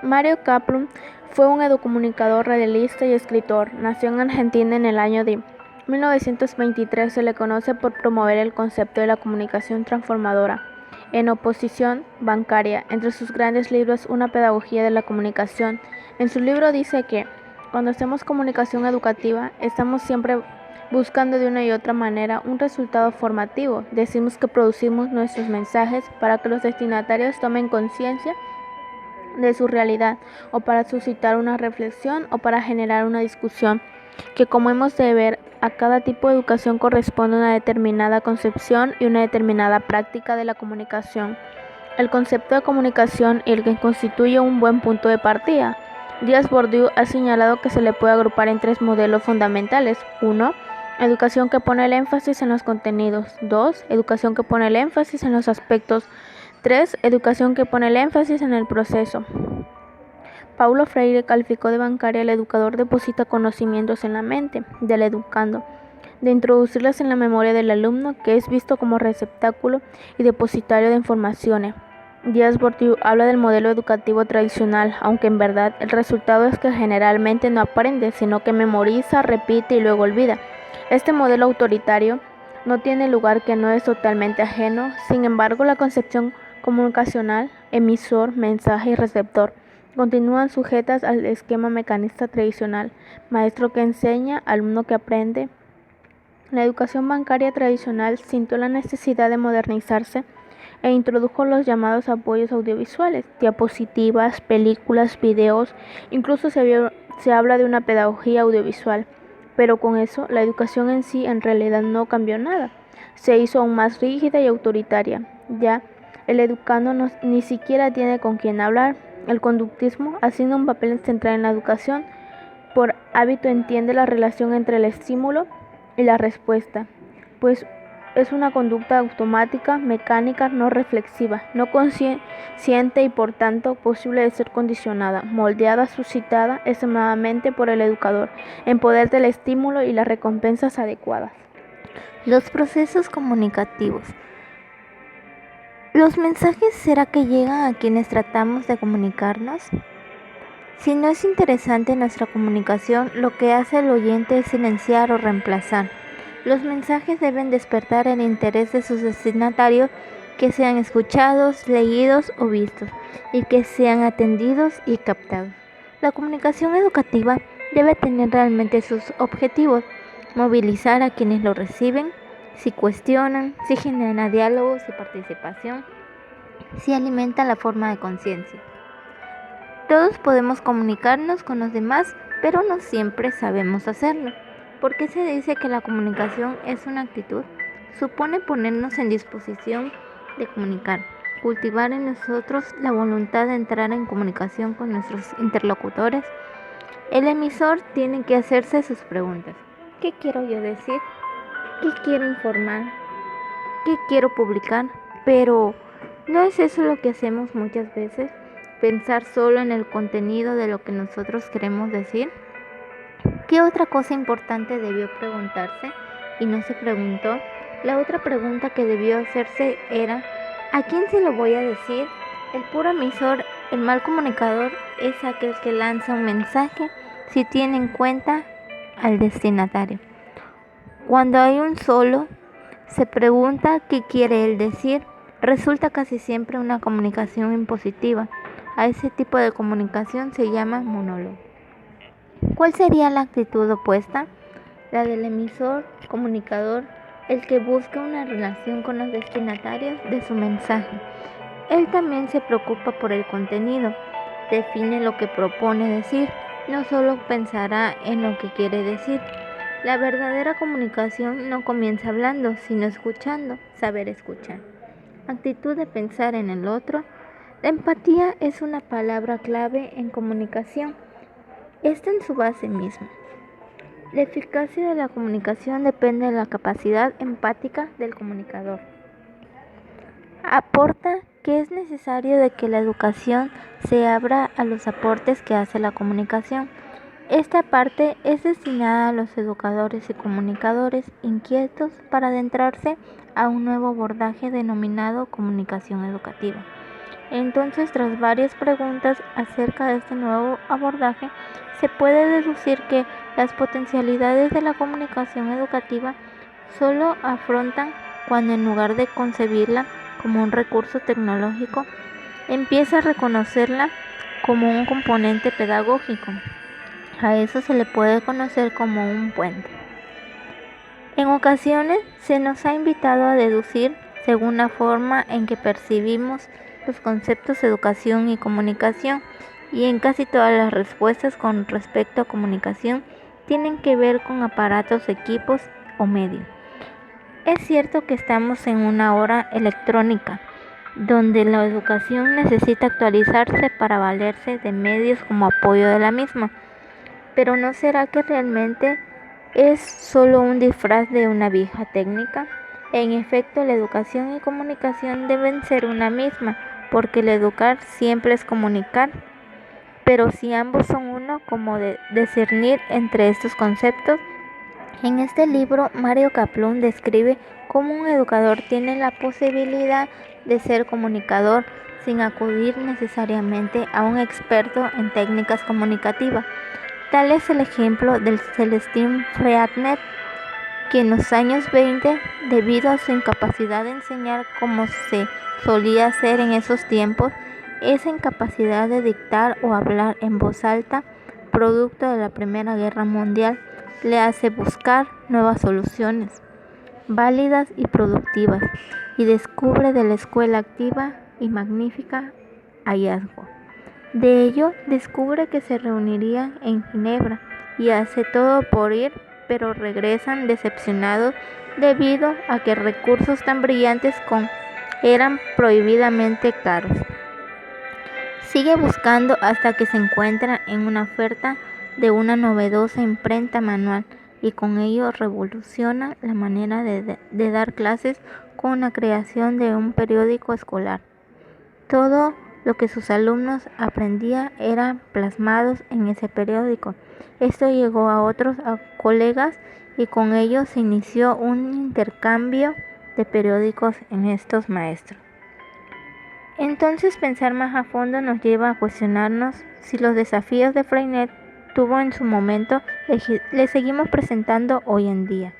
Mario Kaplun fue un educomunicador, radialista y escritor. Nació en Argentina en el año de 1923. Se le conoce por promover el concepto de la comunicación transformadora en oposición bancaria. Entre sus grandes libros, Una pedagogía de la comunicación. En su libro dice que cuando hacemos comunicación educativa, estamos siempre buscando de una y otra manera un resultado formativo. Decimos que producimos nuestros mensajes para que los destinatarios tomen conciencia de su realidad, o para suscitar una reflexión, o para generar una discusión, que como hemos de ver, a cada tipo de educación corresponde una determinada concepción y una determinada práctica de la comunicación. El concepto de comunicación y el que constituye un buen punto de partida. Díaz-Bourdieu ha señalado que se le puede agrupar en 3 modelos fundamentales. 1. Educación que pone el énfasis en los contenidos. 2. Educación que pone el énfasis en los aspectos. 3. Educación que pone el énfasis en el proceso. Paulo Freire calificó de bancaria: el educador deposita conocimientos en la mente del educando, de introducirlas en la memoria del alumno, que es visto como receptáculo y depositario de informaciones. Díaz-Bourdieu habla del modelo educativo tradicional, aunque en verdad el resultado es que generalmente no aprende, sino que memoriza, repite y luego olvida. Este modelo autoritario no tiene lugar, que no es totalmente ajeno. Sin embargo, la concepción comunicacional, emisor, mensaje y receptor, continúan sujetas al esquema mecanista tradicional: maestro que enseña, alumno que aprende. La educación bancaria tradicional sintió la necesidad de modernizarse e introdujo los llamados apoyos audiovisuales, diapositivas, películas, videos. Incluso se habla de una pedagogía audiovisual. Pero con eso, la educación en sí en realidad no cambió nada. Se hizo aún más rígida y autoritaria. Ya el educando ni siquiera tiene con quién hablar. El conductismo, haciendo un papel central en la educación, por hábito entiende la relación entre el estímulo y la respuesta, pues es una conducta automática, mecánica, no reflexiva, no consciente y por tanto posible de ser condicionada, moldeada, suscitada extremadamente por el educador, en poder del estímulo y las recompensas adecuadas. Los procesos comunicativos. ¿Los mensajes será que llegan a quienes tratamos de comunicarnos? Si no es interesante nuestra comunicación, lo que hace el oyente es silenciar o reemplazar. Los mensajes deben despertar el interés de sus destinatarios, que sean escuchados, leídos o vistos, y que sean atendidos y captados. La comunicación educativa debe tener realmente sus objetivos: movilizar a quienes lo reciben, si cuestionan, si genera diálogos y participación, si alimenta la forma de conciencia. Todos podemos comunicarnos con los demás, pero no siempre sabemos hacerlo. ¿Por qué se dice que la comunicación es una actitud? Supone ponernos en disposición de comunicar, cultivar en nosotros la voluntad de entrar en comunicación con nuestros interlocutores. El emisor tiene que hacerse sus preguntas: ¿qué quiero yo decir? ¿Qué quiero informar? ¿Qué quiero publicar? Pero ¿no es eso lo que hacemos muchas veces? ¿Pensar solo en el contenido de lo que nosotros queremos decir? ¿Qué otra cosa importante debió preguntarse y no se preguntó? La otra pregunta que debió hacerse era: ¿a quién se lo voy a decir? El puro emisor, el mal comunicador, es aquel que lanza un mensaje si tiene en cuenta al destinatario. Cuando hay un solo, se pregunta qué quiere él decir. Resulta casi siempre una comunicación impositiva. A ese tipo de comunicación se llama monólogo. ¿Cuál sería la actitud opuesta? La del emisor, comunicador, el que busca una relación con los destinatarios de su mensaje. Él también se preocupa por el contenido, define lo que propone decir, no solo pensará en lo que quiere decir. La verdadera comunicación no comienza hablando, sino escuchando, saber escuchar. Actitud de pensar en el otro. La empatía es una palabra clave en comunicación. Está en su base misma. La eficacia de la comunicación depende de la capacidad empática del comunicador. Aporta que es necesario de que la educación se abra a los aportes que hace la comunicación. Esta parte es destinada a los educadores y comunicadores inquietos para adentrarse a un nuevo abordaje denominado comunicación educativa. Entonces, tras varias preguntas acerca de este nuevo abordaje, se puede deducir que las potencialidades de la comunicación educativa solo afrontan cuando, en lugar de concebirla como un recurso tecnológico, empieza a reconocerla como un componente pedagógico. A eso se le puede conocer como un puente. En ocasiones se nos ha invitado a deducir según la forma en que percibimos los conceptos de educación y comunicación, y en casi todas las respuestas con respecto a comunicación tienen que ver con aparatos, equipos o medios. Es cierto que estamos en una era electrónica, donde la educación necesita actualizarse para valerse de medios como apoyo de la misma, pero ¿no será que realmente es solo un disfraz de una vieja técnica? En efecto, la educación y comunicación deben ser una misma, porque el educar siempre es comunicar. Pero si ambos son uno, ¿cómo discernir entre estos conceptos? En este libro, Mario Kaplun describe cómo un educador tiene la posibilidad de ser comunicador sin acudir necesariamente a un experto en técnicas comunicativas. Tal es el ejemplo del Celestín Freadnet, que en los años 20, debido a su incapacidad de enseñar como se solía hacer en esos tiempos, esa incapacidad de dictar o hablar en voz alta, producto de la Primera Guerra Mundial, le hace buscar nuevas soluciones, válidas y productivas, y descubre de la escuela activa y magnífica hallazgo. De ello, descubre que se reunirían en Ginebra y hace todo por ir, pero regresan decepcionados debido a que recursos tan brillantes eran prohibidamente caros. Sigue buscando hasta que se encuentra en una oferta de una novedosa imprenta manual, y con ello revoluciona la manera de dar clases con la creación de un periódico escolar. Todo lo que sus alumnos aprendían eran plasmados en ese periódico. Esto llegó a otros colegas, y con ello se inició un intercambio de periódicos en estos maestros. Entonces, pensar más a fondo nos lleva a cuestionarnos si los desafíos de Freinet tuvo en su momento les seguimos presentando hoy en día.